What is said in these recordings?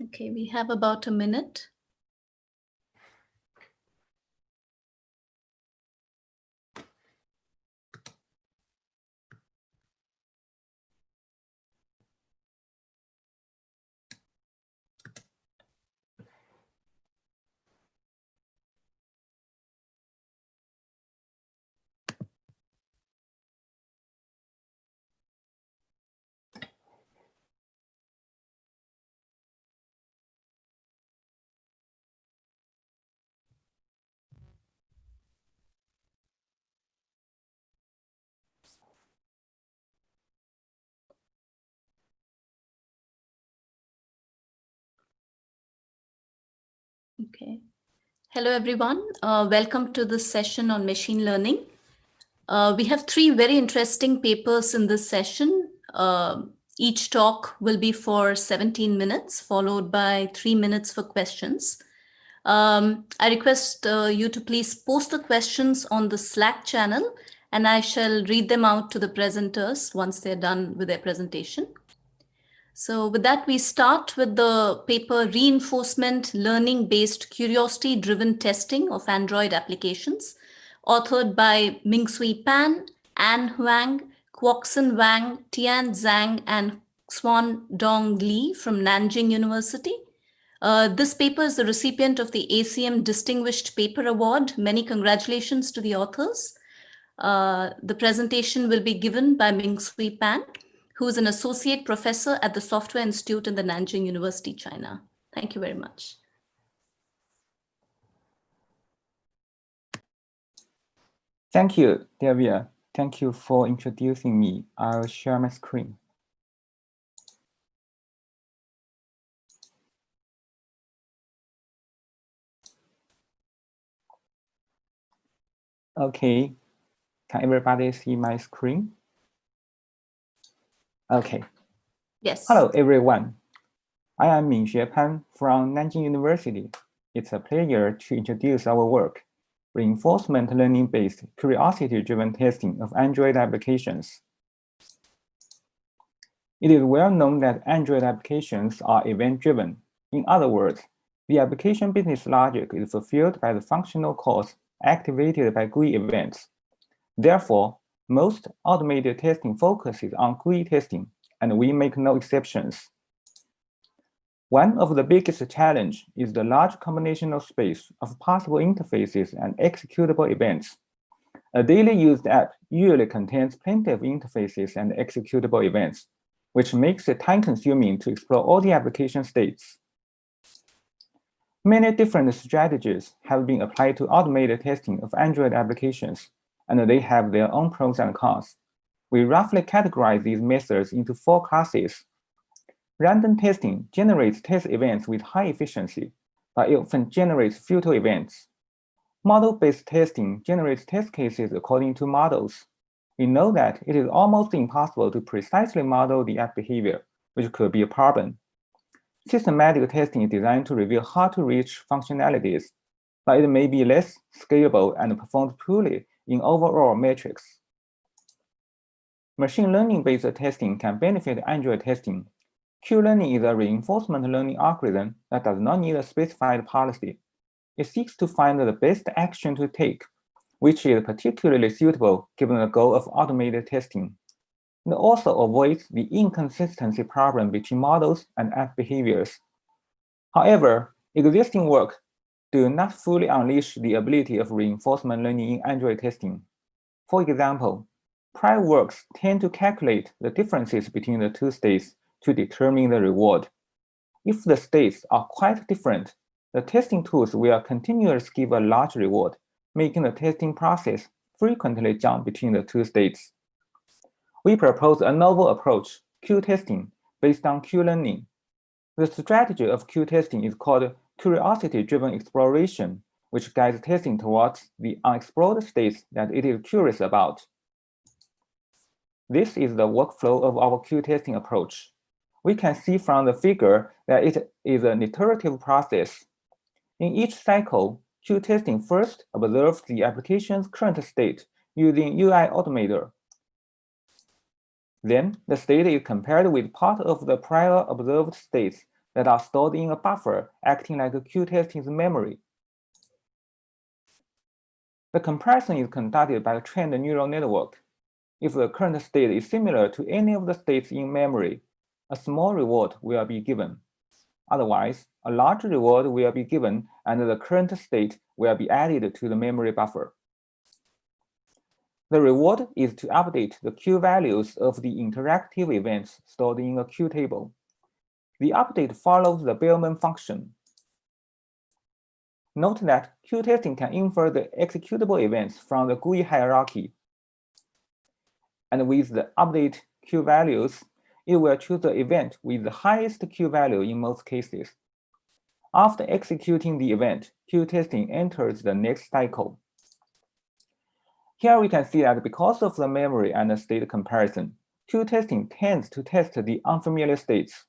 Okay, we have about a minute. Okay. Hello, everyone. Welcome to this session on machine learning. We have three very interesting papers in this session. Each talk will be for 17 minutes, followed by 3 minutes for questions. I request you to please post the questions on the Slack channel, and I shall read them out to the presenters once they're done with their presentation. So with that, we start with the paper Reinforcement Learning-Based Curiosity-Driven Testing of Android Applications, authored by Mingsui Pan, An Huang, Kwokson Wang, Tian Zhang, and Xuan Dong Li from Nanjing University. This paper is the recipient of the ACM Distinguished Paper Award. Many congratulations to the authors. The presentation will be given by Mingsui Pan, who is an associate professor at the Software Institute in the Nanjing University, China. Thank you very much. Thank you, Devia. Thank you for introducing me. I'll share my screen. Okay, can everybody see my screen? Okay. Yes. Hello, everyone. I am Mingxue Pan from Nanjing University. It's a pleasure to introduce our work, Reinforcement Learning-Based Curiosity-Driven Testing of Android Applications. It is well known that Android applications are event-driven. In other words, the application business logic is fulfilled by the functional calls activated by GUI events. Therefore, most automated testing focuses on GUI testing, and we make no exceptions. One of the biggest challenges is the large combinational space of possible interfaces and executable events. A daily used app usually contains plenty of interfaces and executable events, which makes it time-consuming to explore all the application states. Many different strategies have been applied to automated testing of Android applications, and they have their own pros and cons. We roughly categorize these methods into 4 classes. Random testing generates test events with high efficiency, but it often generates futile events. Model-based testing generates test cases according to models. We know that it is almost impossible to precisely model the app behavior, which could be a problem. Systematic testing is designed to reveal hard-to-reach functionalities, but it may be less scalable and performs poorly in overall metrics. Machine learning-based testing can benefit Android testing. Q-learning is a reinforcement learning algorithm that does not need a specified policy. It seeks to find the best action to take, which is particularly suitable given the goal of automated testing. It also avoids the inconsistency problem between models and app behaviors. However, existing work do not fully unleash the ability of reinforcement learning in Android testing. For example, prior works tend to calculate the differences between the 2 states to determine the reward. If the states are quite different, the testing tools will continuously give a large reward, making the testing process frequently jump between the 2 states. We propose a novel approach, Q-testing, based on Q-learning. The strategy of Q-testing is called curiosity-driven exploration, which guides testing towards the unexplored states that it is curious about. This is the workflow of our Q-testing approach. We can see from the figure that it is an iterative process. In each cycle, Q-testing first observes the application's current state using UI Automator. Then, the state is compared with part of the prior observed states that are stored in a buffer acting like a Q-testing's memory. The comparison is conducted by a trained neural network. If the current state is similar to any of the states in memory, a small reward will be given. Otherwise, a large reward will be given and the current state will be added to the memory buffer. The reward is to update the Q values of the interactive events stored in a Q table. The update follows the Bellman function. Note that Q-testing can infer the executable events from the GUI hierarchy. And with the update Q values, it will choose the event with the highest Q value in most cases. After executing the event, Q-testing enters the next cycle. Here we can see that because of the memory and the state comparison, Q-testing tends to test the unfamiliar states.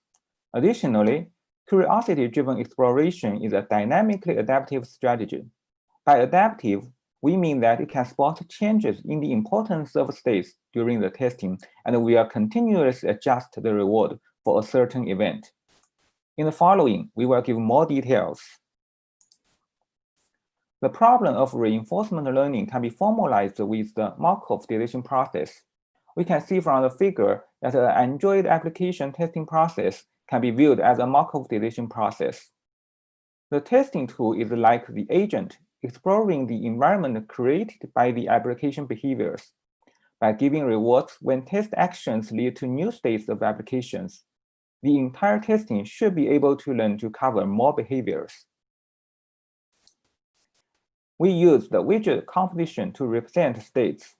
Additionally, curiosity-driven exploration is a dynamically adaptive strategy. By adaptive, we mean that it can spot changes in the importance of states during the testing, and will continuously adjust the reward for a certain event. In the following, we will give more details. The problem of reinforcement learning can be formalized with the Markov deletion process. We can see from the figure that an Android application testing process can be viewed as a Markov deletion process. The testing tool is like the agent exploring the environment created by the application behaviors. By giving rewards when test actions lead to new states of applications, the entire testing should be able to learn to cover more behaviors. We use the widget composition to represent states.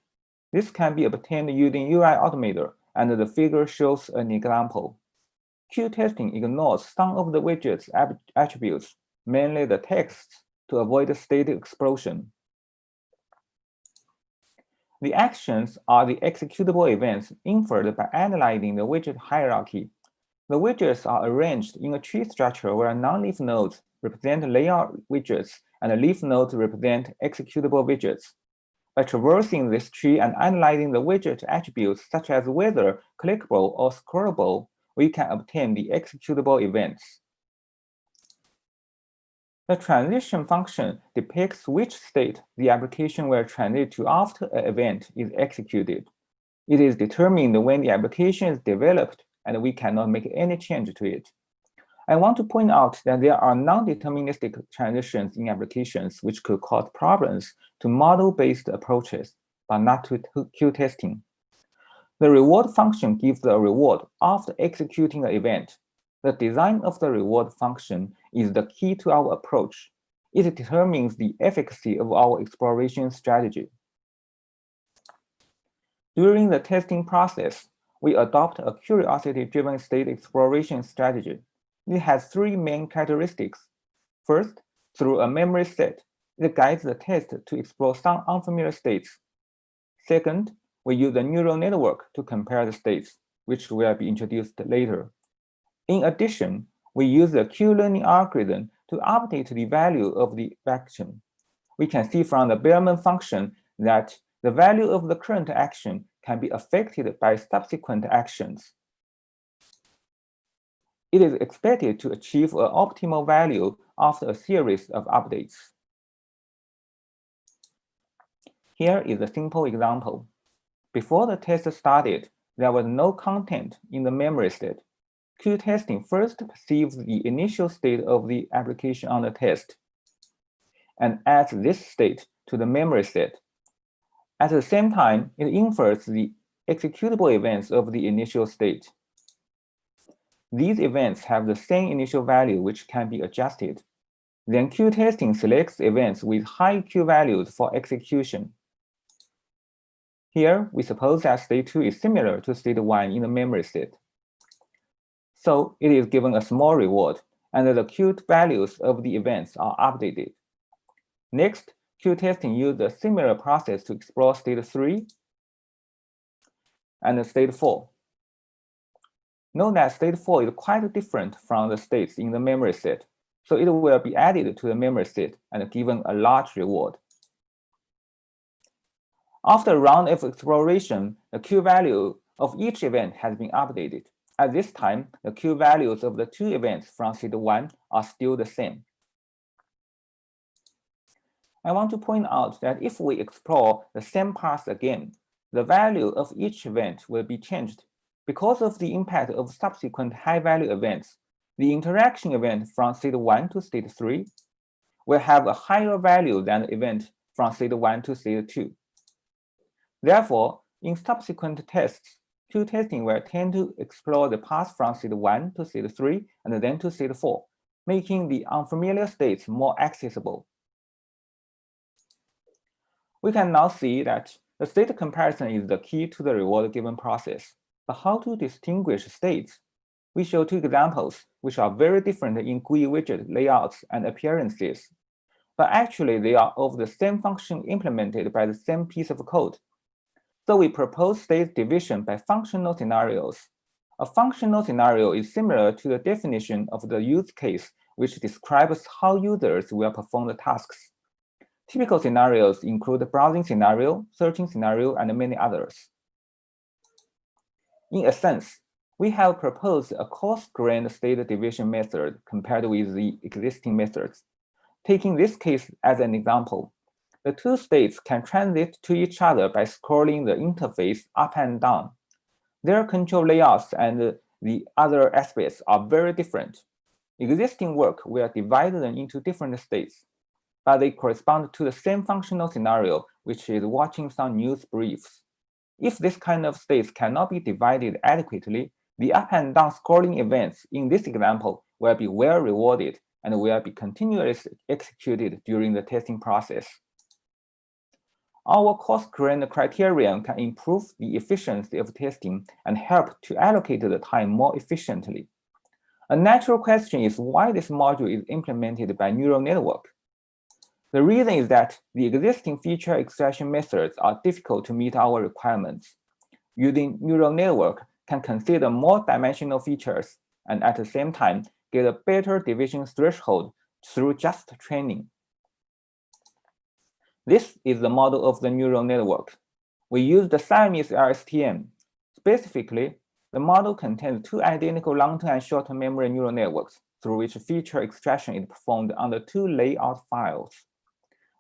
This can be obtained using UI Automator, and the figure shows an example. Q-testing ignores some of the widget's attributes, mainly the text, to avoid state explosion. The actions are the executable events inferred by analyzing the widget hierarchy. The widgets are arranged in a tree structure where non-leaf nodes represent layout widgets and leaf nodes represent executable widgets. By traversing this tree and analyzing the widget attributes such as whether clickable or scrollable, we can obtain the executable events. The transition function depicts which state the application will transit to after an event is executed. It is determined when the application is developed, and we cannot make any change to it. I want to point out that there are non-deterministic transitions in applications which could cause problems to model-based approaches, but not to Q-testing. The reward function gives a reward after executing the event. The design of the reward function is the key to our approach. It determines the efficacy of our exploration strategy. During the testing process, we adopt a curiosity-driven state exploration strategy. It has three main characteristics. First, through a memory set, it guides the test to explore some unfamiliar states. Second, we use a neural network to compare the states, which will be introduced later. In addition, we use the Q-learning algorithm to update the value of the action. We can see from the Bellman function that the value of the current action can be affected by subsequent actions. It is expected to achieve an optimal value after a series of updates. Here is a simple example. Before the test started, there was no content in the memory set. Q-testing first perceives the initial state of the application on the test and adds this state to the memory set. At the same time, it infers the executable events of the initial state. These events have the same initial value which can be adjusted. Then Q-testing selects events with high Q values for execution. Here, we suppose that state 2 is similar to state 1 in the memory set. So it is given a small reward, and the Q values of the events are updated. Next, Q-testing uses a similar process to explore state 3 and state 4. Note that state 4 is quite different from the states in the memory set, so it will be added to the memory set and given a large reward. After a round of exploration, the Q value of each event has been updated. At this time, the Q values of the two events from state 1 are still the same. I want to point out that if we explore the same path again, the value of each event will be changed. Because of the impact of subsequent high-value events, the interaction event from state 1 to state 3 will have a higher value than the event from state 1 to state 2. Therefore, in subsequent tests, Q testing will tend to explore the path from state 1 to state 3 and then to state 4, making the unfamiliar states more accessible. We can now see that the state comparison is the key to the reward-given process. But how to distinguish states? We show two examples, which are very different in GUI widget layouts and appearances. But actually, they are of the same function implemented by the same piece of code. So we propose state division by functional scenarios. A functional scenario is similar to the definition of the use case, which describes how users will perform the tasks. Typical scenarios include the browsing scenario, searching scenario, and many others. In a sense, we have proposed a coarse-grained state division method compared with the existing methods. Taking this case as an example, the two states can transit to each other by scrolling the interface up and down. Their control layouts and the other aspects are very different. Existing work will divide them into different states, but they correspond to the same functional scenario, which is watching some news briefs. If this kind of states cannot be divided adequately, the up and down scrolling events in this example will be well rewarded and will be continuously executed during the testing process. Our coarse-grained criterion can improve the efficiency of testing and help to allocate the time more efficiently. A natural question is why this module is implemented by neural network. The reason is that the existing feature extraction methods are difficult to meet our requirements. Using neural network can consider more dimensional features and at the same time get a better division threshold through just training. This is the model of the neural network. We use the Siamese LSTM. Specifically, the model contains two identical long-term and short-term memory neural networks through which feature extraction is performed on the two layout files.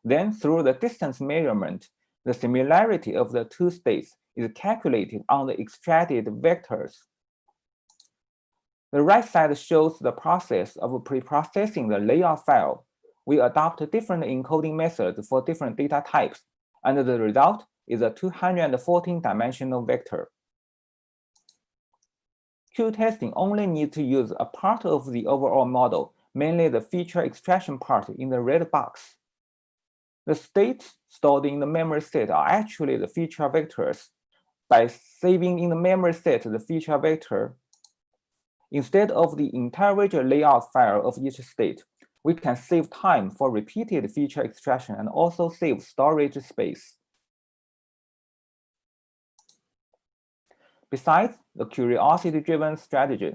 Then, through the distance measurement, the similarity of the two states is calculated on the extracted vectors. The right side shows the process of preprocessing the layout file. We adopt different encoding methods for different data types, and the result is a 214-dimensional vector. Q testing only needs to use a part of the overall model, mainly the feature extraction part in the red box. The states stored in the memory set are actually the feature vectors. By saving in the memory set the feature vector, instead of the individual layout file of each state, we can save time for repeated feature extraction and also save storage space. Besides the curiosity-driven strategy,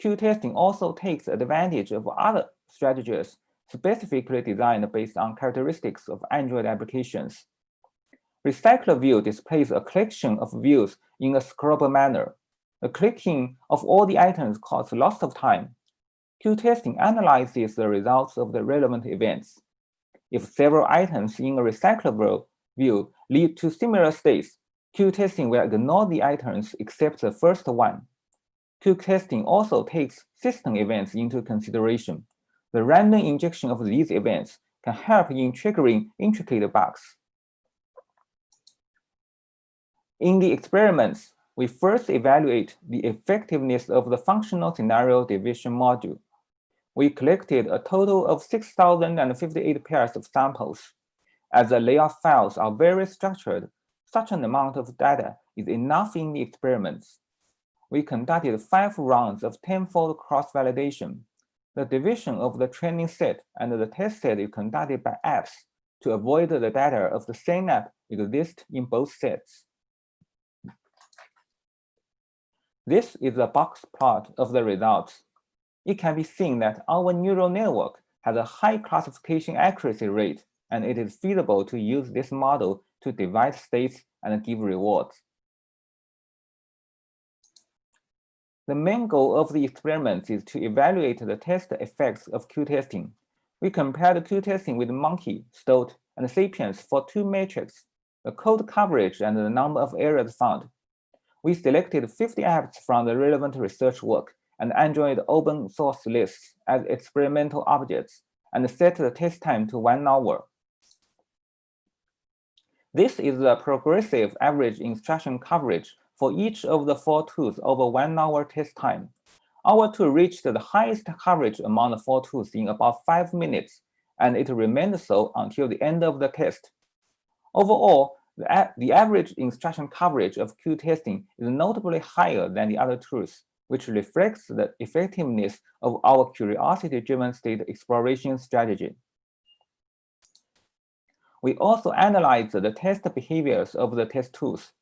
Q testing also takes advantage of other strategies specifically designed based on characteristics of Android applications. Recycler view displays a collection of views in a scrollable manner. The clicking of all the items causes loss of time. Q testing analyzes the results of the relevant events. If several items in a recyclable view lead to similar states, Q testing will ignore the items except the first one. Q testing also takes system events into consideration. The random injection of these events can help in triggering intricate bugs. In the experiments, we first evaluate the effectiveness of the functional scenario division module. We collected a total of 6,058 pairs of samples. As the layout files are very structured, such an amount of data is enough in the experiments. We conducted 5 rounds of tenfold cross-validation. The division of the training set and the test set is conducted by apps to avoid the data of the same app exist in both sets. This is a box plot of the results. It can be seen that our neural network has a high classification accuracy rate, and it is feasible to use this model to divide states and give rewards. The main goal of the experiment is to evaluate the test effects of Q-testing. We compared Q-testing with monkey, stoat, and sapiens for two metrics, the code coverage and the number of errors found. We selected 50 apps from the relevant research work and enjoyed open source lists as experimental objects and set the test time to 1 hour. This is the progressive average instruction coverage for each of the 4 tools over 1 hour test time. Our tool reached the highest coverage among the 4 tools in about 5 minutes, and it remained so until the end of the test. Overall, the average instruction coverage of Q-testing is notably higher than the other tools, which reflects the effectiveness of our curiosity-driven state exploration strategy. We also analyzed the test behaviors of the test tools.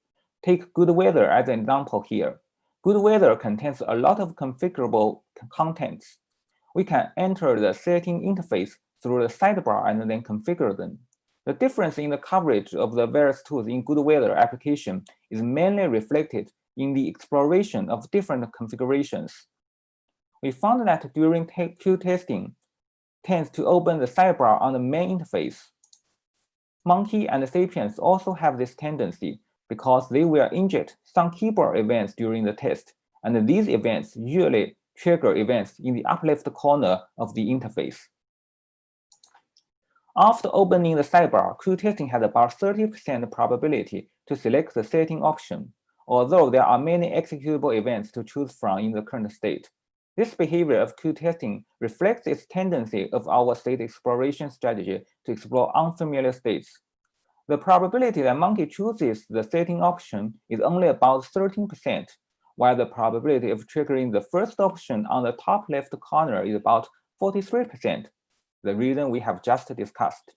Take good weather as an example here. Good weather contains a lot of configurable contents. We can enter the setting interface through the sidebar and then configure them. The difference in the coverage of the various tools in good weather application is mainly reflected in the exploration of different configurations. We found that during Q-testing tends to open the sidebar on the main interface. Monkey and Sapiens also have this tendency because they will inject some keyboard events during the test, and these events usually trigger events in the upper left corner of the interface. After opening the sidebar, Q-testing has about 30% probability to select the setting option, although there are many executable events to choose from in the current state. This behavior of Q-testing reflects its tendency of our state exploration strategy to explore unfamiliar states. The probability that monkey chooses the setting option is only about 13%, while the probability of triggering the first option on the top left corner is about 43%, the reason we have just discussed.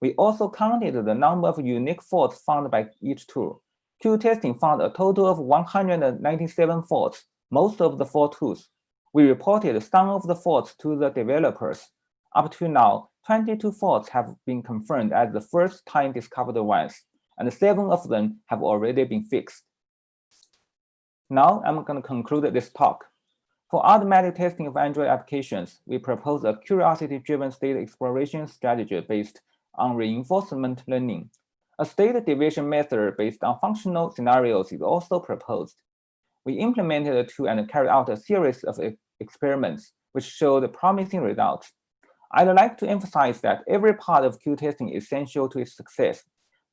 We also counted the number of unique faults found by each tool. Q-testing found a total of 197 faults, most of the 4 tools. We reported some of the faults to the developers. Up to now, 22 faults have been confirmed as the first time discovered ones, and 7 of them have already been fixed. Now I'm going to conclude this talk. For automatic testing of Android applications, we propose a curiosity-driven state exploration strategy based on reinforcement learning. A state division method based on functional scenarios is also proposed. We implemented the tool and carried out a series of experiments which showed promising results. I'd like to emphasize that every part of Q-testing is essential to its success.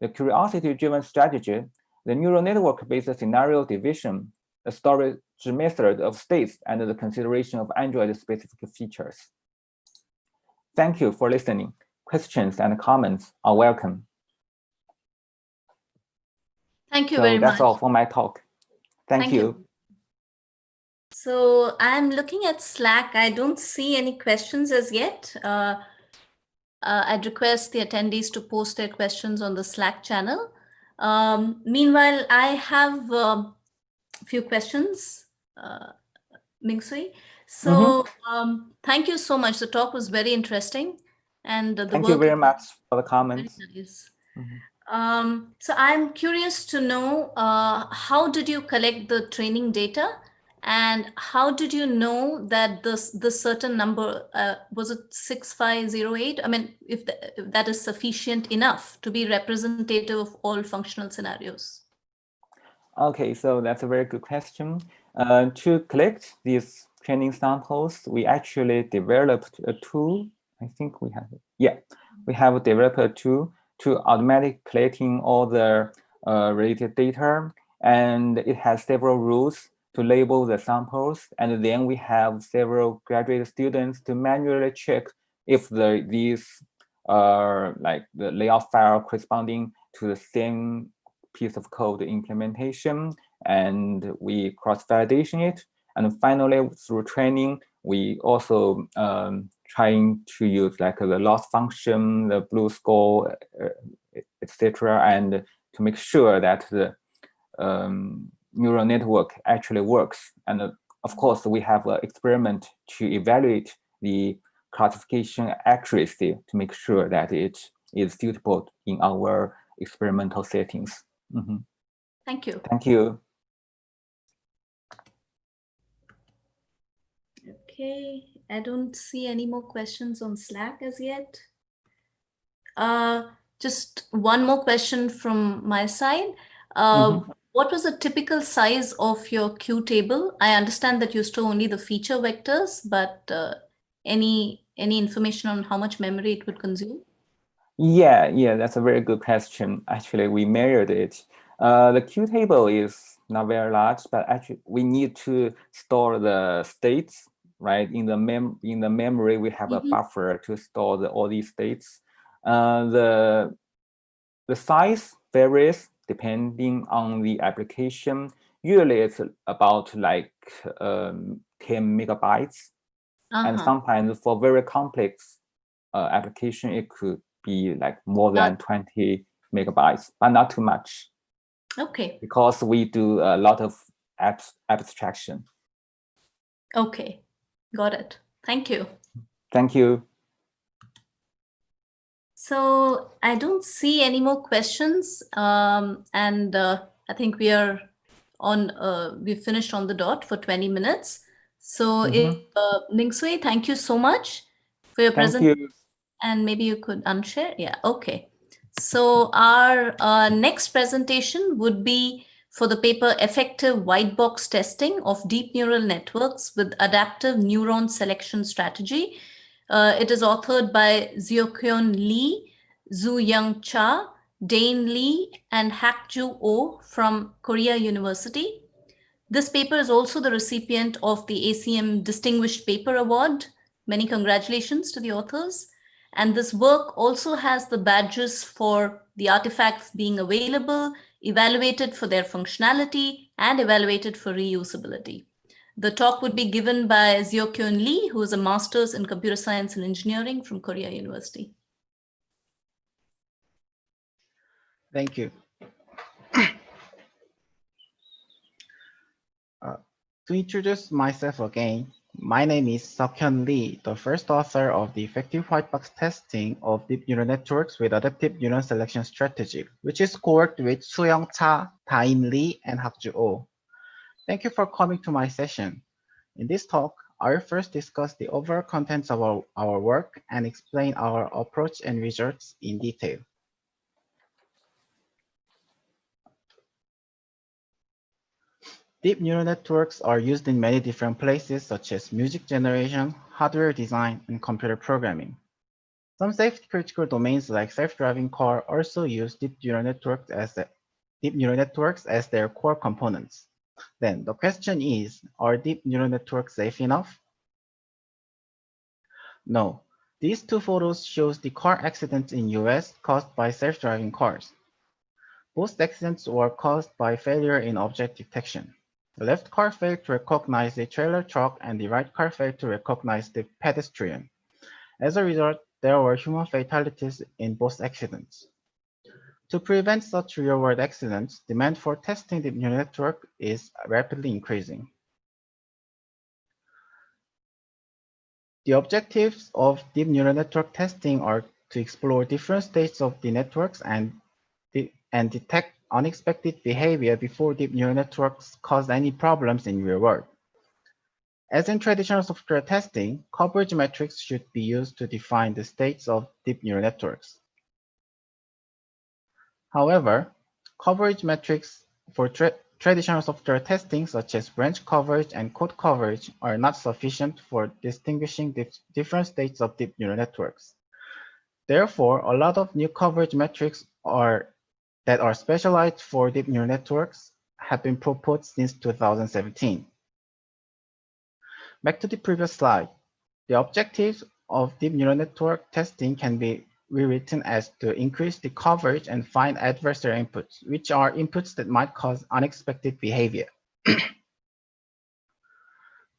The curiosity-driven strategy, the neural network-based scenario division, the storage method of states, and the consideration of Android-specific features. Thank you for listening. Questions and comments are welcome. Thank you very much. That's all for my talk. Thank you. So I'm looking at Slack. I don't see any questions as yet. I'd request the attendees to post their questions on the Slack channel. Meanwhile, I have a few questions, Mingsui. So thank you so much. The talk was very interesting. And thank you very much for the comments. So I'm curious to know, how did you collect the training data? And how did you know that the certain number, was it 6508? I mean, if that is sufficient enough to be representative of all functional scenarios? Okay, so that's a very good question. To collect these training samples, we actually developed a tool. I think we have it. Yeah, we have developed a tool to automatically collecting all the related data, and it has several rules to label the samples, and then we have several graduate students to manually check if these are like the layout file corresponding to the same piece of code implementation, and we cross-validation it. And finally, through training, we also trying to use like the loss function, the blue score, etc., and to make sure that the neural network actually works. And of course, we have an experiment to evaluate the classification accuracy to make sure that it is suitable in our experimental settings. Thank you. Thank you. Okay, I don't see any more questions on Slack as yet. Just one more question from my side. What was the typical size of your Q table? I understand that you store only the feature vectors, but any information on how much memory it would consume? Yeah, that's a very good question. Actually, we measured it. The Q table is not very large, but actually we need to store the states, right? In the memory, we have a buffer to store all these states. The size varies depending on the application. Usually, it's about like 10 megabytes, and sometimes for very complex application, it could be like more than 20 megabytes, but not too much. Okay. Because we do a lot of abstraction. Okay, got it. Thank you. Thank you. So I don't see any more questions, and I think we are on. We finished on the dot for 20 minutes. So, Ningsui, thank you so much for your presentation. Thank you. And maybe you could unshare. Yeah. Okay. So our next presentation would be for the paper Effective White Box Testing of Deep Neural Networks with Adaptive Neuron Selection Strategy. It is authored by Ziokyun Lee, Zhu Young Cha, Dane Lee, and Hakju Oh from Korea University. This paper is also the recipient of the ACM Distinguished Paper Award. Many congratulations to the authors. And this work also has the badges for the artifacts being available, evaluated for their functionality, and evaluated for reusability. The talk would be given by Ziokyun Lee, who is a master's in computer science and engineering from Korea University. Thank you. To introduce myself again, my name is Seokhyun Lee, the first author of the Effective White Box Testing of Deep Neural Networks with Adaptive Neuron Selection Strategy, which is co-worked with Soo-young Cha, Dain Lee, and Hakju Oh. Thank you for coming to my session. In this talk, I will first discuss the overall contents of our work and explain our approach and results in detail. Deep neural networks are used in many different places, such as music generation, hardware design, and computer programming. Some safety-critical domains like self-driving car also use deep neural networks as their core components. Then the question is, are deep neural networks safe enough? No. These two photos shows the car accidents in US caused by self-driving cars. Both accidents were caused by failure in object detection. The left car failed to recognize the trailer truck and the right car failed to recognize the pedestrian. As a result, there were human fatalities in both accidents. To prevent such real-world accidents, demand for testing the neural network is rapidly increasing. The objectives of deep neural network testing are to explore different states of the networks and detect unexpected behavior before deep neural networks cause any problems in real world. As in traditional software testing, coverage metrics should be used to define the states of deep neural networks. However, coverage metrics for traditional software testing, such as branch coverage and code coverage, are not sufficient for distinguishing different states of deep neural networks. Therefore, a lot of new coverage metrics that are specialized for deep neural networks have been proposed since 2017. Back to the previous slide. The objectives of deep neural network testing can be rewritten as to increase the coverage and find adversarial inputs, which are inputs that might cause unexpected behavior.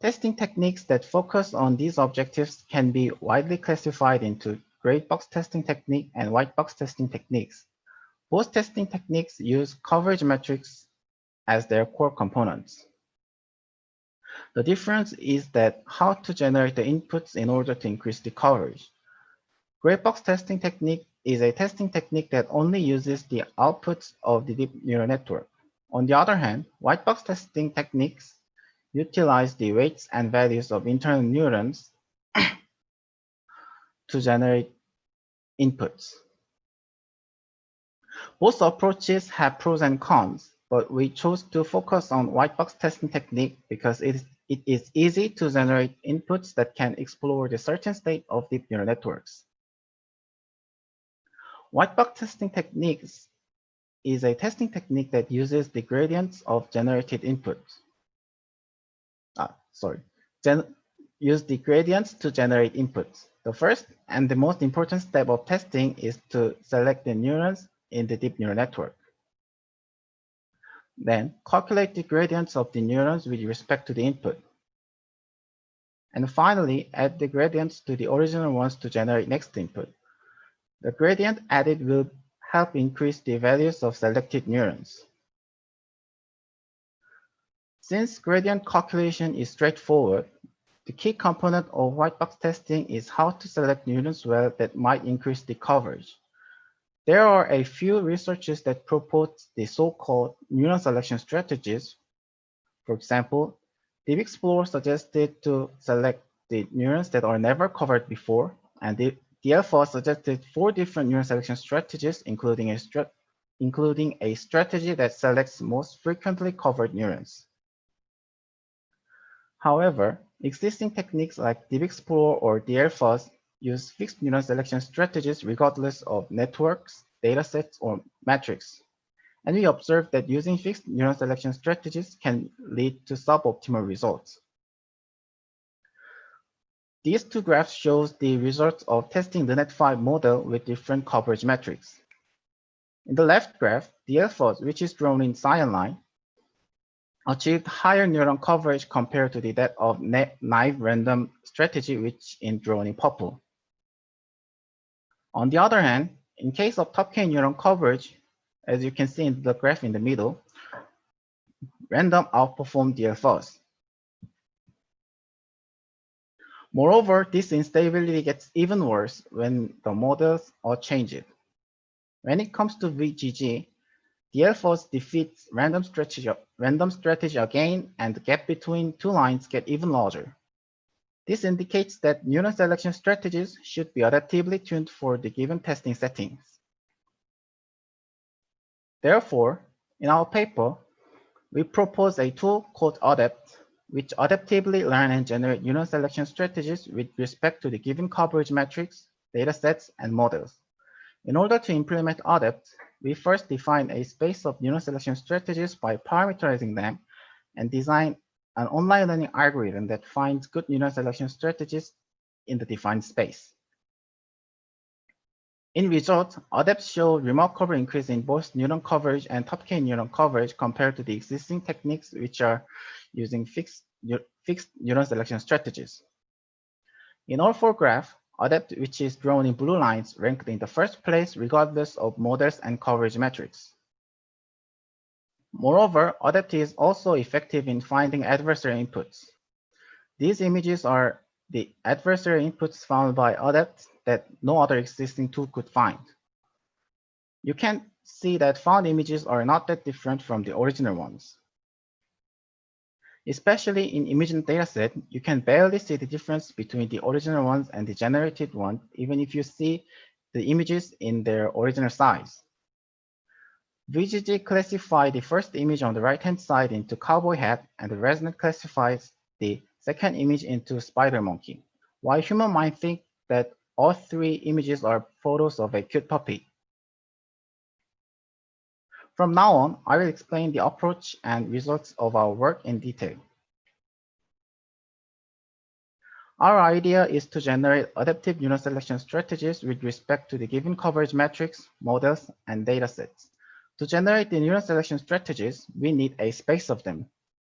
Testing techniques that focus on these objectives can be widely classified into gray box testing technique and white box testing techniques. Both testing techniques use coverage metrics as their core components. The difference is that how to generate the inputs in order to increase the coverage. Gray box testing technique is a testing technique that only uses the outputs of the deep neural network. On the other hand, white box testing techniques utilize the weights and values of internal neurons to generate inputs. Both approaches have pros and cons, but we chose to focus on white box testing technique because it is easy to generate inputs that can explore the certain state of deep neural networks. White box testing techniques is a testing technique that uses the gradients of generated inputs. Use the gradients to generate inputs. The first and the most important step of testing is to select the neurons in the deep neural network. Then calculate the gradients of the neurons with respect to the input. And finally, add the gradients to the original ones to generate next input. The gradient added will help increase the values of selected neurons. Since gradient calculation is straightforward, the key component of white box testing is how to select neurons well that might increase the coverage. There are a few researchers that propose the so-called neuron selection strategies. For example, DeepExplore suggested to select the neurons that are never covered before, and DLFOS suggested 4 different neuron selection strategies, including a strategy that selects most frequently covered neurons. However, existing techniques like DeepExplore or DLFOS use fixed neuron selection strategies regardless of networks, datasets, or metrics. And we observed that using fixed neuron selection strategies can lead to suboptimal results. These two graphs show the results of testing the Net5 model with different coverage metrics. In the left graph, DLFOS, which is drawn in cyan line, achieved higher neuron coverage compared to that of naive random strategy, which is drawn in purple. On the other hand, in case of top K neuron coverage, as you can see in the graph in the middle, random outperformed DLFOS. Moreover, this instability gets even worse when the models are changed. When it comes to VGG, DLFOS defeats random strategy again, and the gap between two lines get even larger. This indicates that neuron selection strategies should be adaptively tuned for the given testing settings. Therefore, in our paper, we propose a tool called ADAPT, which adaptively learn and generate neuron selection strategies with respect to the given coverage metrics, datasets, and models. In order to implement ADAPT, we first define a space of neuron selection strategies by parameterizing them and design an online learning algorithm that finds good neuron selection strategies in the defined space. In result, ADAPT showed remarkable increase in both neuron coverage and top K neuron coverage compared to the existing techniques which are using fixed neuron selection strategies. In all 4 graphs, ADAPT, which is drawn in blue lines, ranked in the first place regardless of models and coverage metrics. Moreover, ADAPT is also effective in finding adversary inputs. These images are the adversary inputs found by ADAPT that no other existing tool could find. You can see that found images are not that different from the original ones. Especially in imaging dataset, you can barely see the difference between the original ones and the generated one, even if you see the images in their original size. VGG classified the first image on the right-hand side into cowboy hat, and the ResNet classifies the second image into spider monkey, while human might think that all 3 images are photos of a cute puppy. From now on, I will explain the approach and results of our work in detail. Our idea is to generate adaptive neuron selection strategies with respect to the given coverage metrics, models, and datasets. To generate the neuron selection strategies, we need a space of them.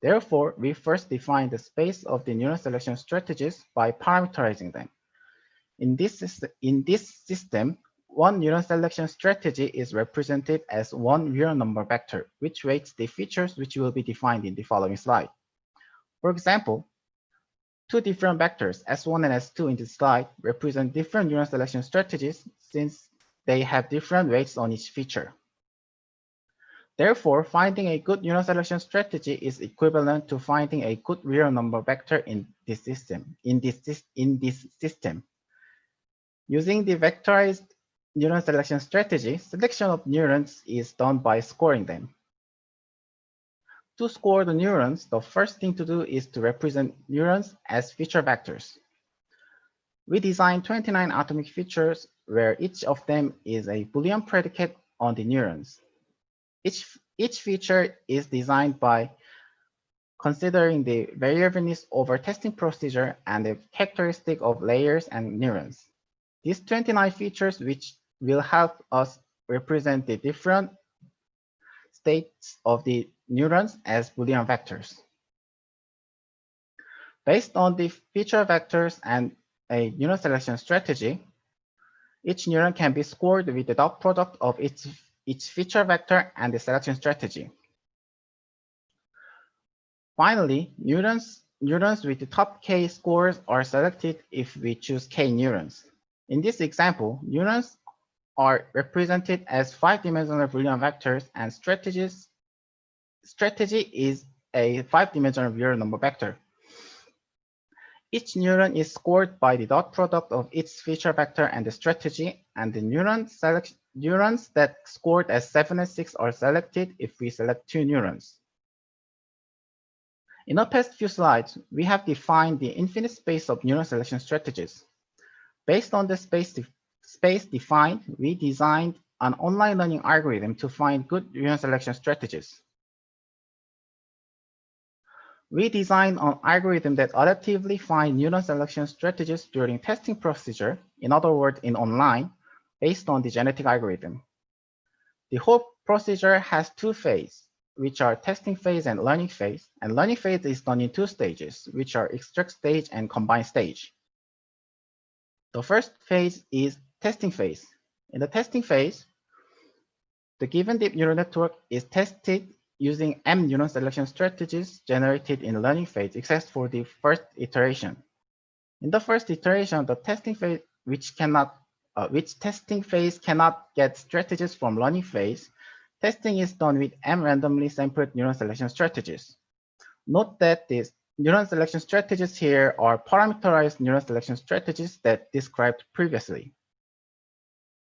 Therefore, we first define the space of the neuron selection strategies by parameterizing them. In this system, one neuron selection strategy is represented as one real number vector, which weights the features which will be defined in the following slide. For example, 2 different vectors, S1 and S2 in this slide, represent different neuron selection strategies since they have different weights on each feature. Therefore, finding a good neuron selection strategy is equivalent to finding a good real number vector in this system. Using the vectorized neuron selection strategy, selection of neurons is done by scoring them. To score the neurons, the first thing to do is to represent neurons as feature vectors. We designed 29 atomic features where each of them is a Boolean predicate on the neurons. Each feature is designed by considering the variableness over testing procedure and the characteristic of layers and neurons. These 29 features which will help us represent the different states of the neurons as Boolean vectors. Based on the feature vectors and a neuron selection strategy, each neuron can be scored with the dot product of each feature vector and the selection strategy. Finally, neurons with the top k scores are selected if we choose k neurons. In this example, neurons are represented as 5-dimensional Boolean vectors, and strategy is a 5-dimensional real number vector. Each neuron is scored by the dot product of each feature vector and the strategy, and the neurons that scored as 7 and 6 are selected if we select 2 neurons. In the past few slides, we have defined the infinite space of neuron selection strategies. Based on the space defined, we designed an online learning algorithm to find good neuron selection strategies. We designed an algorithm that adaptively finds neuron selection strategies during testing procedure, in other words, in online, based on the genetic algorithm. The whole procedure has 2 phases, which are testing phase and learning phase, and learning phase is done in 2 stages, which are extract stage and combine stage. The first phase is testing phase. In the testing phase, the given deep neural network is tested using M neuron selection strategies generated in the learning phase, except for the first iteration. In the first iteration, the testing phase, which testing phase cannot get strategies from learning phase, testing is done with M randomly sampled neuron selection strategies. Note that these neuron selection strategies here are parameterized neuron selection strategies that described previously.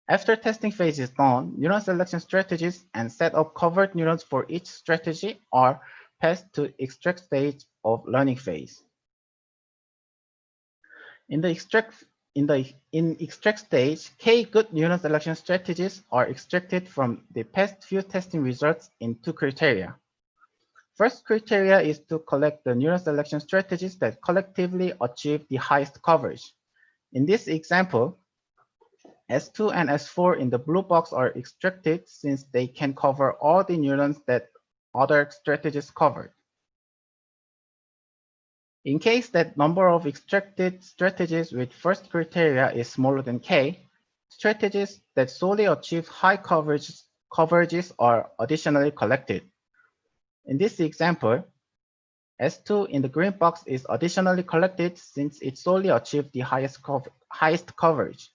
After testing phase is done, neuron selection strategies and set of covered neurons for each strategy are passed to extract stage of learning phase. In extract stage, k good neuron selection strategies are extracted from the past few testing results in 2 criteria. First criteria is to collect the neuron selection strategies that collectively achieve the highest coverage. In this example, S2 and S4 in the blue box are extracted since they can cover all the neurons that other strategies covered. In case that number of extracted strategies with first criteria is smaller than k, strategies that solely achieve high coverages are additionally collected. In this example, S2 in the green box is additionally collected since it solely achieved the highest coverage.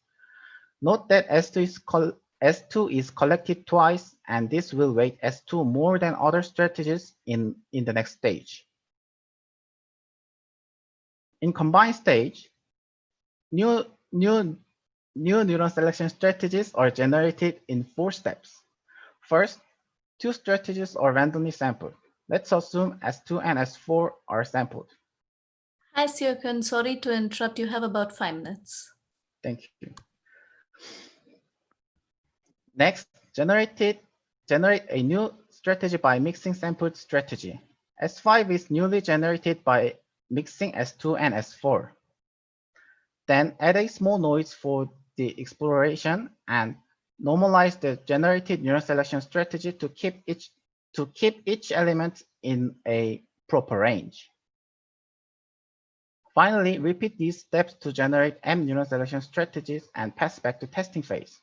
Note that S2 is collected twice, and this will weight S2 more than other strategies in the next stage. In combined stage, new neuron selection strategies are generated in 4 steps. First, 2 strategies are randomly sampled. Let's assume S2 and S4 are sampled. Hi, Siokun. Sorry to interrupt. You have about 5 minutes. Thank you. Next, generate a new strategy by mixing sampled strategy. S5 is newly generated by mixing S2 and S4. Then add a small noise for the exploration and normalize the generated neuron selection strategy to keep each element in a proper range. Finally, repeat these steps to generate M neuron selection strategies and pass back to testing phase.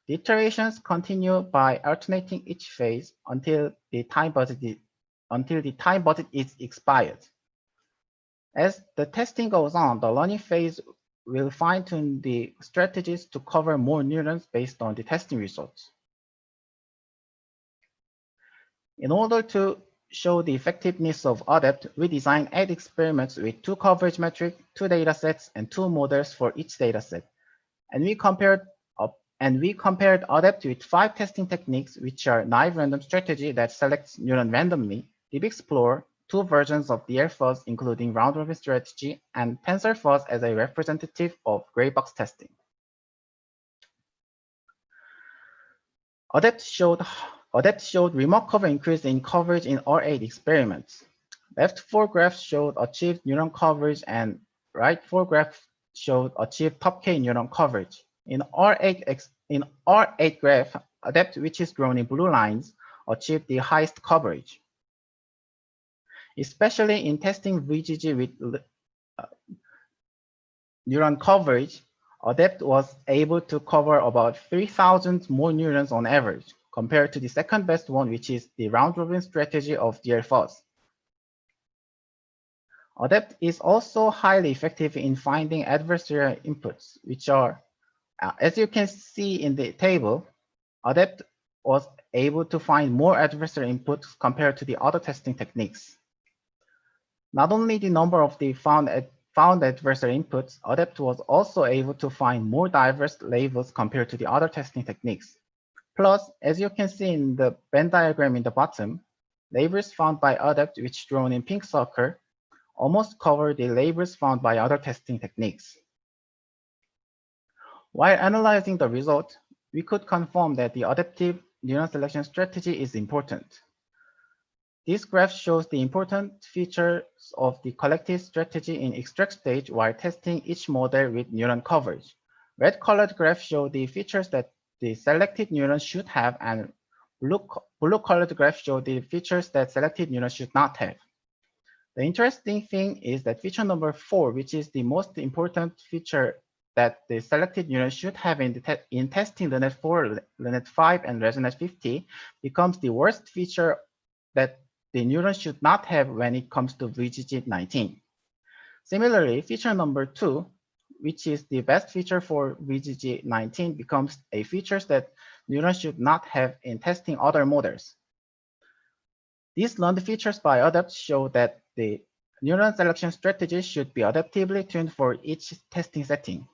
The iterations continue by alternating each phase until the time budget is expired. As the testing goes on, the learning phase will fine-tune the strategies to cover more neurons based on the testing results. In order to show the effectiveness of ADEPT, we designed 8 experiments with 2 coverage metrics, 2 datasets, and 2 models for each dataset. And we compared ADEPT with 5 testing techniques, which are naive random strategy that selects neuron randomly, DeepExplore, 2 versions of DLFuzz, including round-robin strategy, and TensorFuzz as a representative of gray box testing. ADEPT showed remarkable increase in coverage in all 8 experiments. Left 4 graphs showed achieved neuron coverage, and right 4 graphs showed achieved top K neuron coverage. In all 8 graphs, ADEPT, which is drawn in blue lines, achieved the highest coverage. Especially in testing VGG with neuron coverage, ADEPT was able to cover about 3,000 more neurons on average, compared to the second best one, which is the round-robin strategy of DLFuzz. ADEPT is also highly effective in finding adversarial inputs, which are, as you can see in the table, ADEPT was able to find more adversarial inputs compared to the other testing techniques. Not only the number of the found adversarial inputs, ADEPT was also able to find more diverse labels compared to the other testing techniques. Plus, as you can see in the Venn diagram in the bottom, labels found by ADEPT, which drawn in pink circle, almost cover the labels found by other testing techniques. While analyzing the result, we could confirm that the adaptive neuron selection strategy is important. This graph shows the important features of the collective strategy in extract stage while testing each model with neuron coverage. Red-colored graphs show the features that the selected neurons should have, and blue-colored graphs show the features that selected neurons should not have. The interesting thing is that feature number 4, which is the most important feature that the selected neurons should have in testing LeNet 4, LeNet 5, and ResNet 50, becomes the worst feature that the neurons should not have when it comes to VGG 19. Similarly, feature number 2, which is the best feature for VGG 19, becomes a feature that neurons should not have in testing other models. These learned features by ADEPT show that the neuron selection strategy should be adaptively tuned for each testing setting.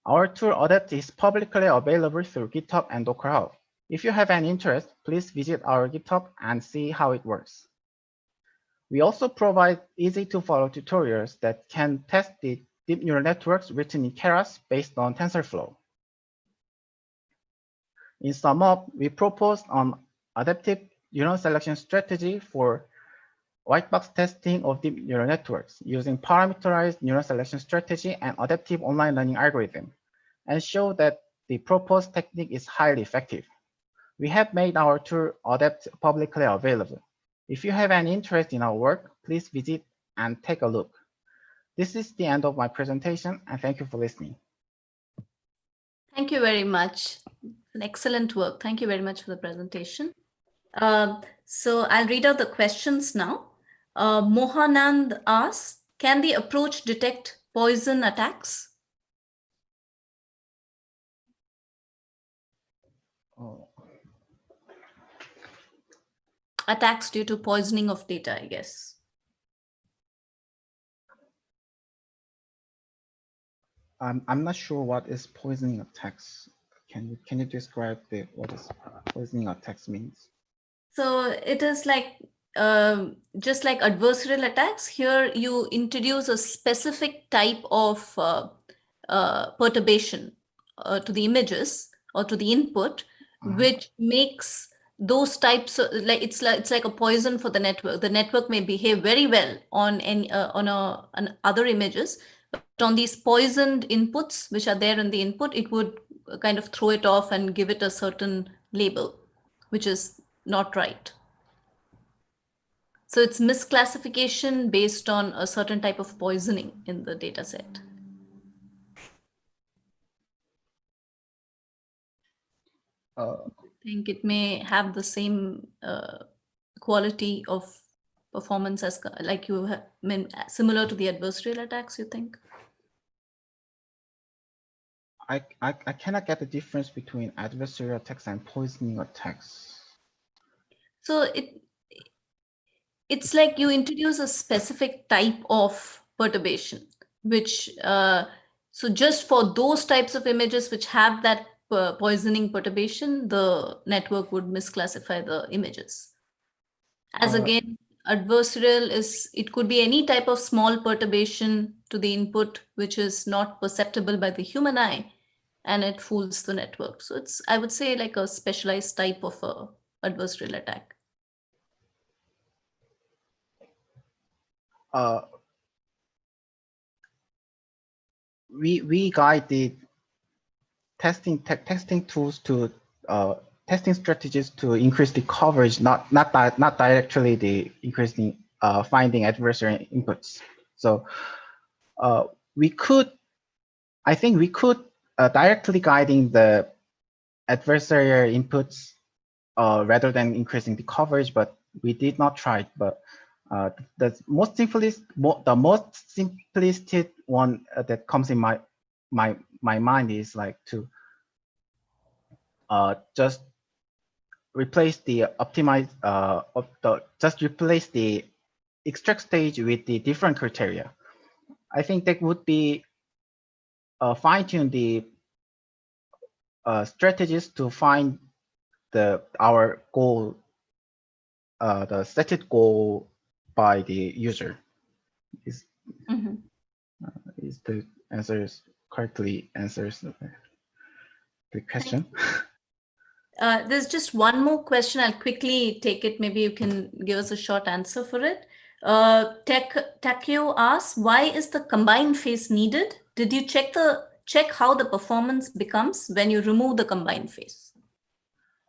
Our tool ADEPT is publicly available through GitHub and Docker Hub. If you have an interest, please visit our GitHub and see how it works. We also provide easy-to-follow tutorials that can test the deep neural networks written in Keras based on TensorFlow. In sum up, we proposed an adaptive neuron selection strategy for white box testing of deep neural networks using parameterized neuron selection strategy and adaptive online learning algorithm, and show that the proposed technique is highly effective. We have made our tool ADEPT publicly available. If you have an interest in our work, please visit and take a look. This is the end of my presentation, and thank you for listening. Thank you very much. An excellent work. Thank you very much for the presentation. So I'll read out the questions now. Mohanand asks, can the approach detect poison attacks? Attacks due to poisoning of data, I guess. I'm not sure what is poisoning attacks. Can you describe what is poisoning attacks means? So it is like just like adversarial attacks. Here you introduce a specific type of perturbation to the images or to the input, which makes those types of, like it's like a poison for the network. The network may behave very well on other images, but on these poisoned inputs which are there in the input, it would kind of throw it off and give it a certain label, which is not right. So it's misclassification based on a certain type of poisoning in the data set. I think it may have the same quality of performance as like you have, similar to the adversarial attacks, you think? I cannot get the difference between adversarial attacks and poisoning attacks. So it's like you introduce a specific type of perturbation, which so just for those types of images which have that poisoning perturbation, the network would misclassify the images. As again, adversarial is, it could be any type of small perturbation to the input which is not perceptible by the human eye, and it fools the network. So it's, I would say, like a specialized type of adversarial attack. We guide the testing tools to testing strategies to increase the coverage, not directly the increasing finding adversary inputs. So I think we could directly guiding the adversarial inputs rather than increasing the coverage, but we did not try it. But the most simplistic one that comes in my mind is like to just replace the just replace the extract stage with the different criteria. I think that would be fine-tune the strategies to find our goal, the set goal by the user. Is the answers correctly answers the question? There's just one more question. I'll quickly take it. Maybe you can give us a short answer for it. Takeo asks, why is the combined phase needed? Did you check how the performance becomes when you remove the combined phase?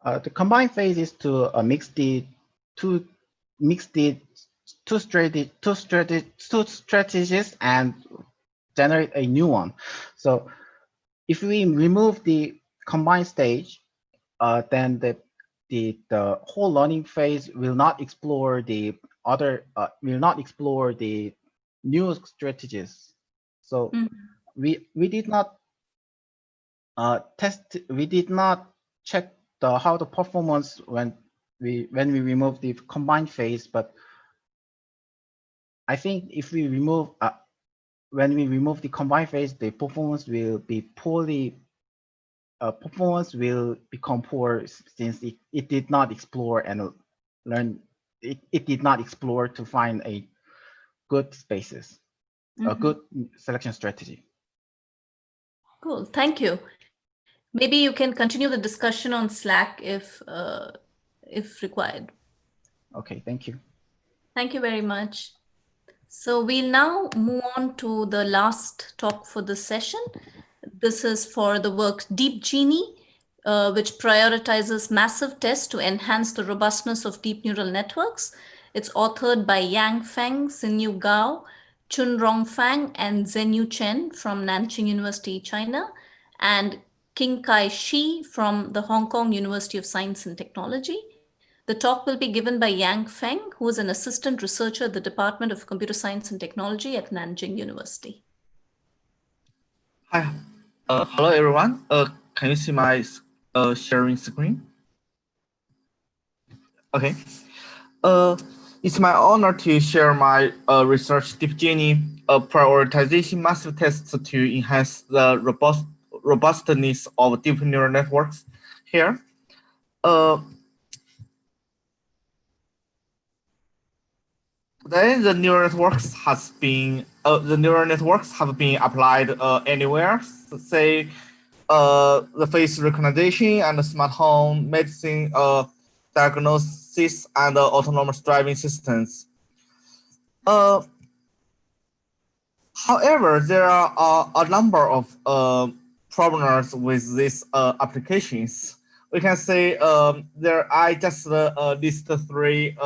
The combined phase is to mix the two strategies and generate a new one. So if we remove the combined stage, then the whole learning phase will not explore the new strategies. So we did not we did not check how the performance when we remove the combined phase, but I think if we remove when we remove the combined phase, the performance will be poorly. Performance will become poor since it did not explore and learn. It did not explore to find a good spaces, a good selection strategy. Cool, thank you. Maybe you can continue the discussion on Slack if required. Okay, thank you. Thank you very much. So we'll now move on to the last talk for this session. This is for the work DeepGini, which prioritizes massive tests to enhance the robustness of deep neural networks. It's authored by Yang Feng, Xinyu Gao, Chunrong Fang, and Zhenyu Chen from Nanjing University, China, and Qingkai Shi from the Hong Kong University of Science and Technology. The talk will be given by Yang Feng, who is an assistant researcher at the Department of Computer Science and Technology at Nanjing University. Hi, hello everyone. Can you see my sharing screen? Okay. It's my honor to share my research DeepGini, prioritization massive tests to enhance the robustness of deep neural networks here. Then the neural networks have been applied anywhere. So say the face recognition and the smart home medicine diagnosis and autonomous driving systems. However, there are a number of problems with these applications. We can say I just list three.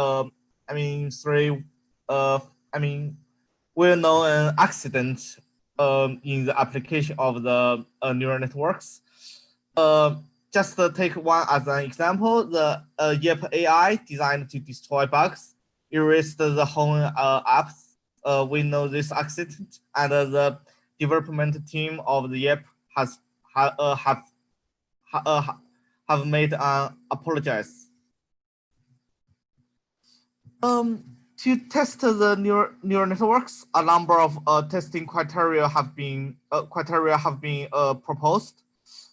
Well-known accidents in the application of the neural networks. Just take one as an example, the Yep AI designed to destroy bugs, erased the whole apps. We know this accident, and the development team of the Yep have made an apologize. To test the neural networks, a number of testing criteria have been proposed.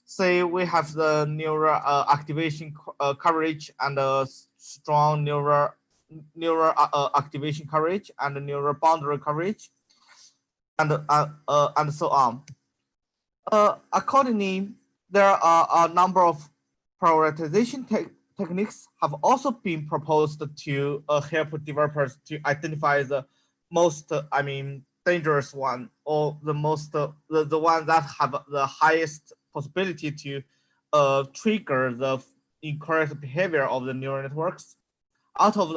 Say we have the neural activation coverage and strong neural activation coverage and neural boundary coverage, and so on. Accordingly, there are a number of prioritization techniques have also been proposed to help developers to identify the most, dangerous one, or the most, the one that have the highest possibility to trigger the incorrect behavior of the neural networks out of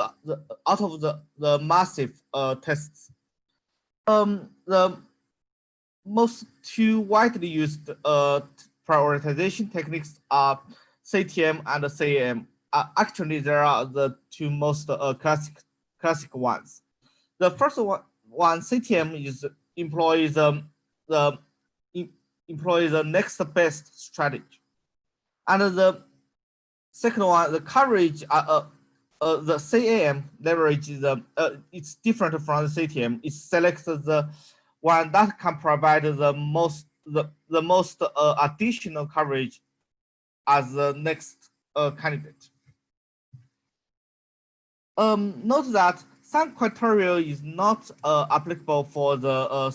the massive tests. The most two widely used prioritization techniques are CTM and CAM. Actually, there are the two most classic ones. The first one CTM is employs the next best strategy, and the second one, the coverage, the CAM leverages it's different from the CTM. It selects the one that can provide the most additional coverage as the next candidate. Note that some criteria is not applicable for the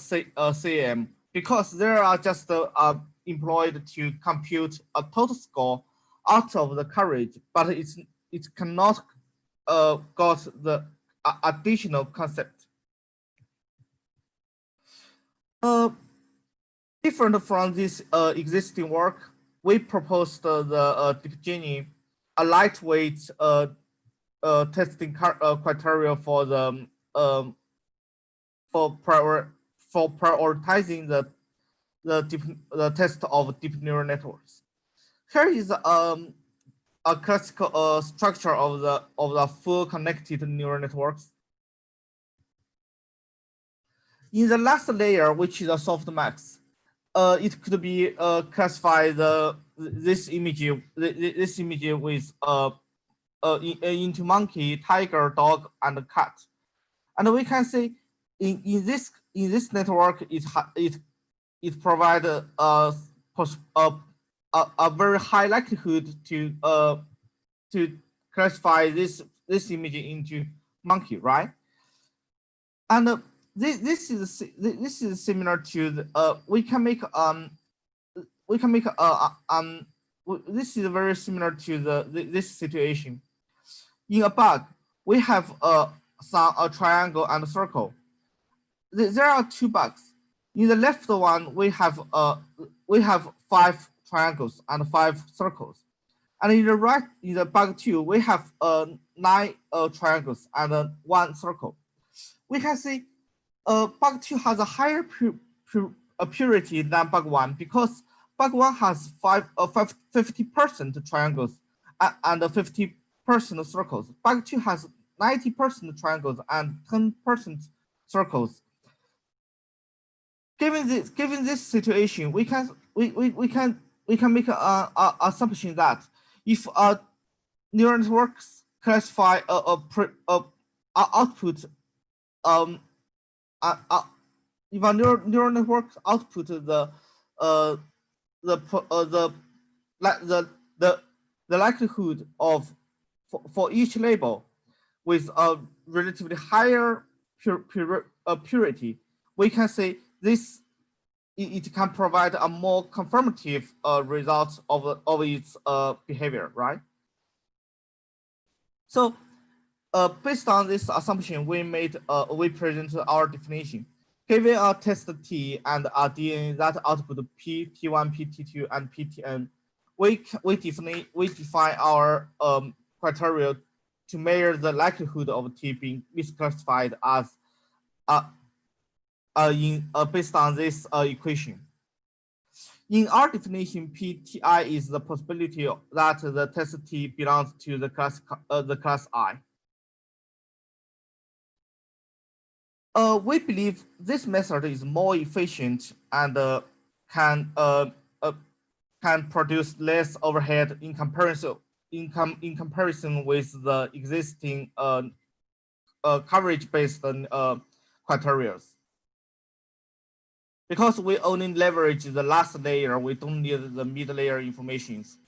CAM because they are just employed to compute a total score out of the coverage, but it cannot got the additional concept. Different from this existing work, we proposed the DeepGini, a lightweight testing criteria for the for prioritizing the test of deep neural networks. Here is a classical structure of the full connected neural networks. In the last layer, which is a softmax, it could be classified this image with into monkey, tiger, dog, and cat, and we can see in this network it provides a very high likelihood to classify this image into monkey, right? And this is similar to the, this is very similar to this situation. In a bug, we have a triangle and a circle. There are two bugs. In the left one, we have 5 triangles and 5 circles, and in the right, in the bug 2, we have 9 triangles and 1 circle. We can see bug 2 has a higher purity than bug 1 because bug 1 has 50% triangles and 50% circles. Bug 2 has 90% triangles and 10% circles. Given this situation, we can make an assumption that if neural networks classify output if a neural network output the likelihood of for each label with a relatively higher purity, we can say this it can provide a more confirmative result of its behavior, right? So based on this assumption, we present our definition. Given a test T and a DNN that output P, T1, PT2, and PTN, we define our criteria to measure the likelihood of T being misclassified as based on this equation. In our definition, PTI is the possibility that the test T belongs to the class I. We believe this method is more efficient and can produce less overhead in comparison with the existing coverage-based criteria. Because we only leverage the last layer, we don't need the mid-layer informations.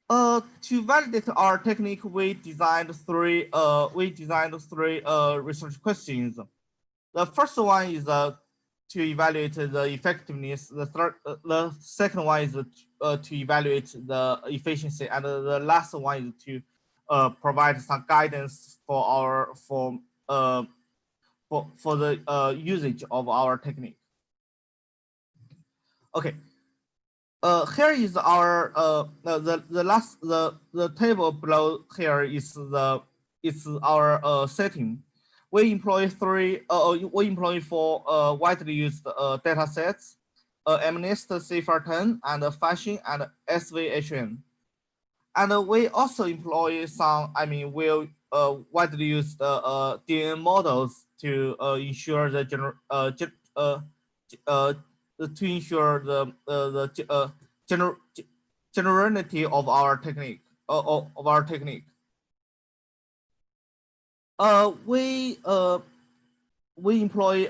To validate our technique, we designed three research questions. The first one is to evaluate the effectiveness. The second one is to evaluate the efficiency, and the last one is to provide some guidance for the usage of our technique. Okay. Here is our the table below here is our setting. We employ four widely used data sets: MNIST, CIFAR-10, and Fashion and SVHN. And we also employ some, we widely used DNN models to ensure the generality of our technique. We employ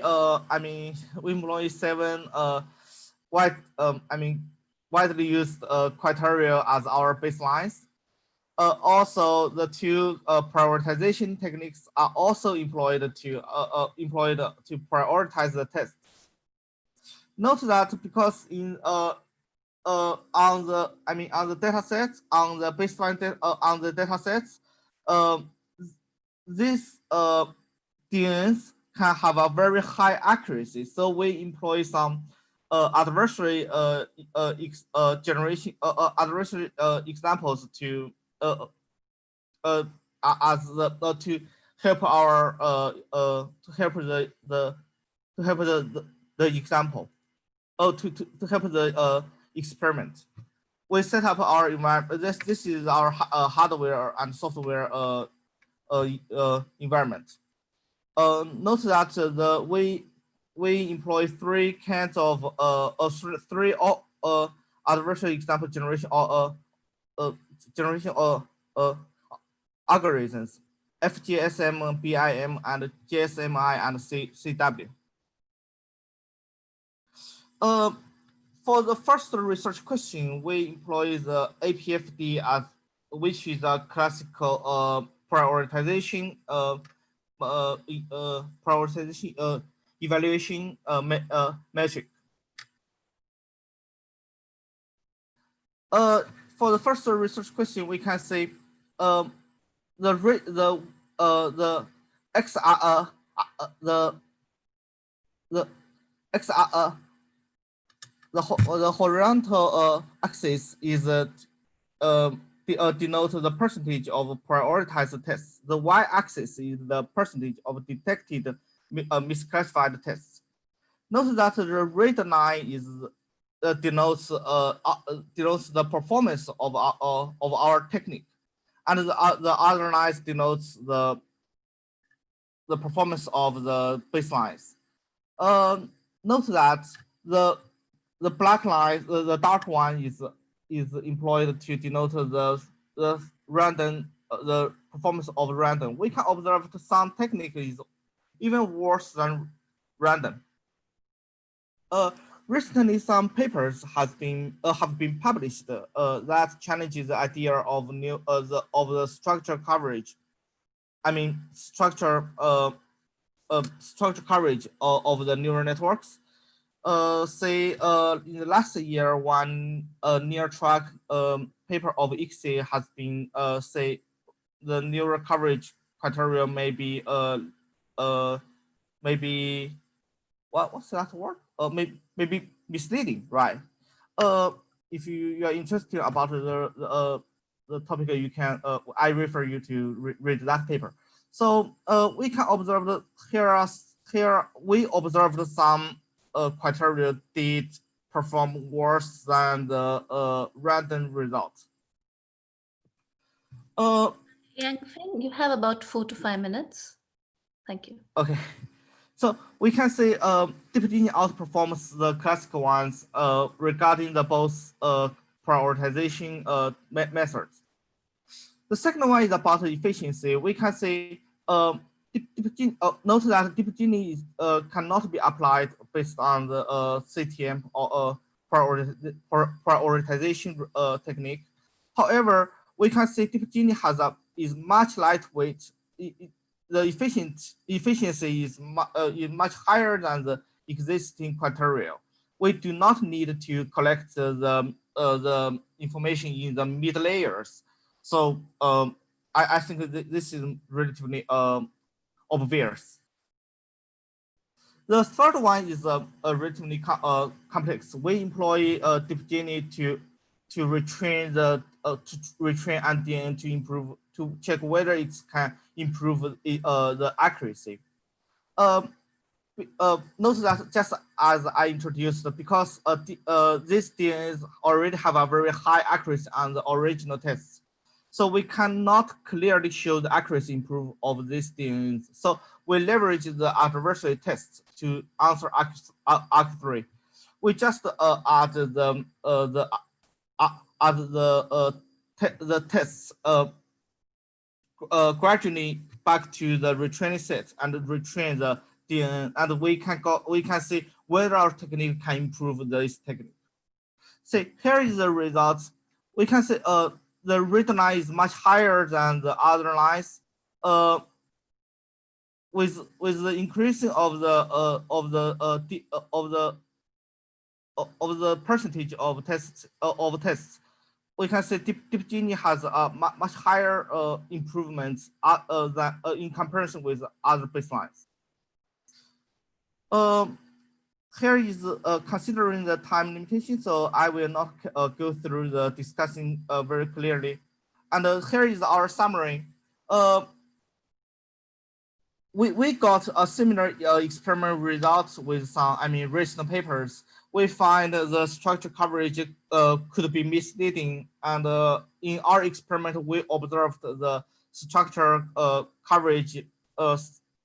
seven widely used criteria as our baselines. Also, the two prioritization techniques are also employed to prioritize the tests. Note that because on the data sets, on the baseline on the data sets, these DNNs can have a very high accuracy. So we employ some adversary generation adversary examples to to help our the example. To help the experiment. We set up our environment. This is our hardware and software environment. Note that we employ three kinds of three adversary example generation algorithms: FGSM, BIM, and GSMI and CW. For the first research question, we employ the APFD as which is a classical prioritization evaluation metric. For the first research question, we can say the XR the horizontal axis is denote the percentage of prioritized tests. The y-axis is the percentage of detected misclassified tests. Note that the red line is denotes the performance of our technique, and the other lines denotes the performance of the baselines. Note that the black line, the dark one is employed to denote the random the performance of random. We can observe that some technique is even worse than random. Recently, some papers have been published that challenges the idea of the structure coverage. Structure coverage of the neural networks. Say in the last year, one near track paper of ISSTA has been say the neural coverage criteria may be maybe what's that word? Maybe misleading, right? If you are interested about the topic, you can I refer you to read that paper. So we can observe that here we observed some criteria did perform worse than the random results. Yang Feng, you have about 4 to 5 minutes. Thank you. Okay. So we can say DeepGini outperforms the classical ones regarding the both prioritization methods. The second one is about efficiency. We can say note that DeepGini is, cannot be applied based on the CTM or prioritization technique. However, we can say DeepGini is much lightweight. The efficiency is much higher than the existing criteria. We do not need to collect the information in the mid layers. So I think this is relatively obvious. The third one is relatively complex. We employ DeepGini to retrain the retrain DNN to improve, to check whether it can improve the accuracy. Note that just as I introduced, because these DNNs already have a very high accuracy on the original tests, so we cannot clearly show the accuracy improve of these DNNs. So we leverage the adversary tests to answer accurately. We just add the tests gradually back to the retraining set and retrain the DNN, and we can see whether our technique can improve this technique. See, here is the results. We can see the read line is much higher than the other lines. With the increasing of the percentage of tests, we can see DeepGini has a much higher improvements than in comparison with other baselines. Here is considering the time limitation, so I will not go through the discussing very clearly. And here is our summary. We got a similar experiment results with some, recent papers. We find the structure coverage could be misleading, and in our experiment, we observed the structure coverage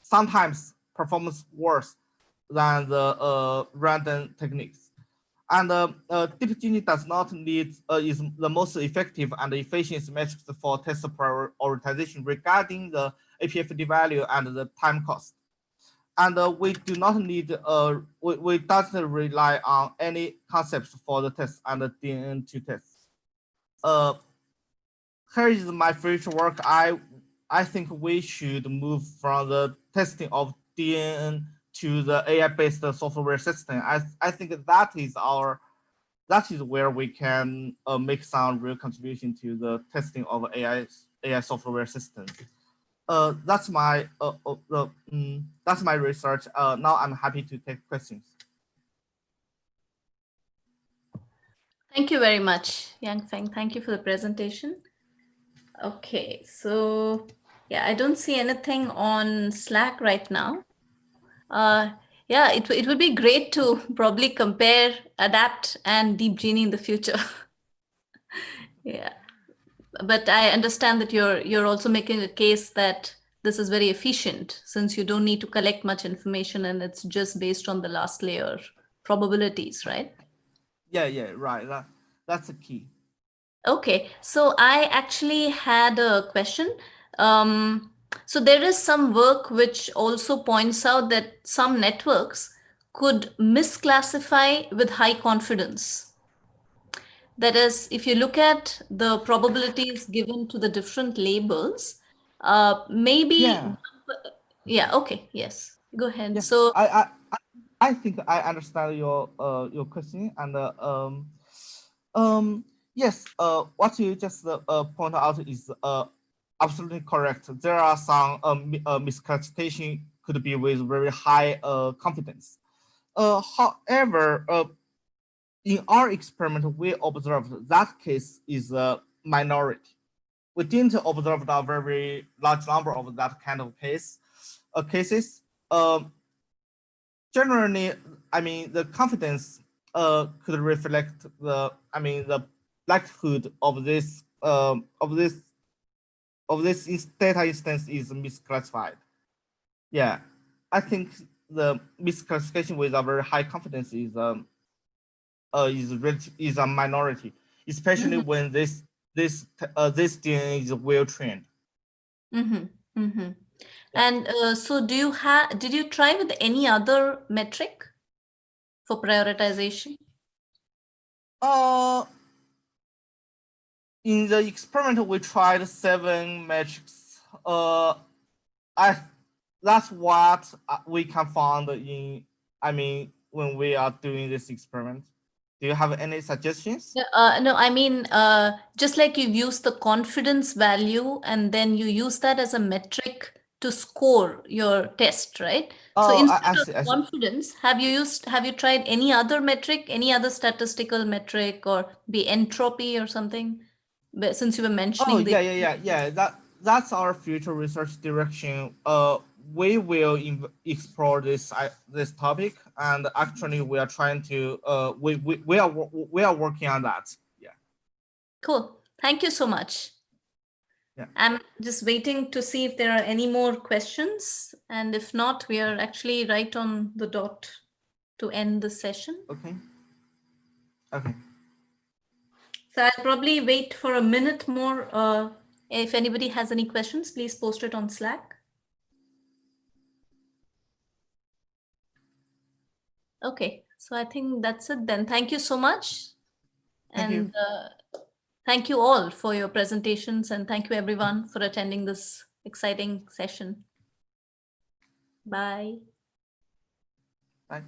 sometimes performs worse than the random techniques. And DeepGini does not need is the most effective and efficient metrics for test prioritization regarding the APFD value and the time cost. And we do not need, we doesn't rely on any concepts for the test and the DNN to tests. Here is my future work. I think we should move from the testing of DNN to the AI-based software system. I think that is where we can make some real contribution to the testing of AI software systems. That's my research. Now I'm happy to take questions. Thank you very much, Yang Feng. Thank you for the presentation. Okay, so yeah, I don't see anything on Slack right now. Yeah, it would be great to probably compare ADAPT and DeepGini in the future. Yeah, but I understand that you're also making a case that this is very efficient since you don't need to collect much information and it's just based on the last layer probabilities, right? Yeah, right. That's the key. Okay, so I actually had a question. So there is some work which also points out that some networks could misclassify with high confidence. That is, if you look at the probabilities given to the different labels, maybe, yeah, okay, yes, go ahead. Yeah. So I think I understand your question, and yes, what you just point out is absolutely correct. There are some misclassification could be with very high confidence. However, in our experiment, we observed that case is a minority. We didn't observe a very large number of that kind of cases. Generally, the confidence could reflect the likelihood of this data instance is misclassified. Yeah, I think the misclassification with a very high confidence is a minority, especially when this this DNA is well trained. Mm-hmm. Mm-hmm. And so did you try with any other metric for prioritization? In the experiment, we tried 7 metrics. That's what we can find in, when we are doing this experiment. Do you have any suggestions? No, I mean, just like you've used the confidence value and then you use that as a metric to score your test, right? So Oh, instead I of see. confidence, have you tried any other metric, any other statistical metric, or be entropy or something? But since you were Oh, mentioning yeah. That's our future research direction. We will explore this topic, and actually, we are trying to we are working on that. Yeah. Cool. Thank you so much. Yeah. I'm just waiting to see if there are any more questions, and if not, we are actually right on the dot to end the session. Okay. Okay. So I'll probably wait for a minute more. If anybody has any questions, please post it on Slack. Okay, so I think that's it then. Thank you so much. Thank you. And thank you all for your presentations, and thank you everyone for attending this exciting session. Bye. Bye.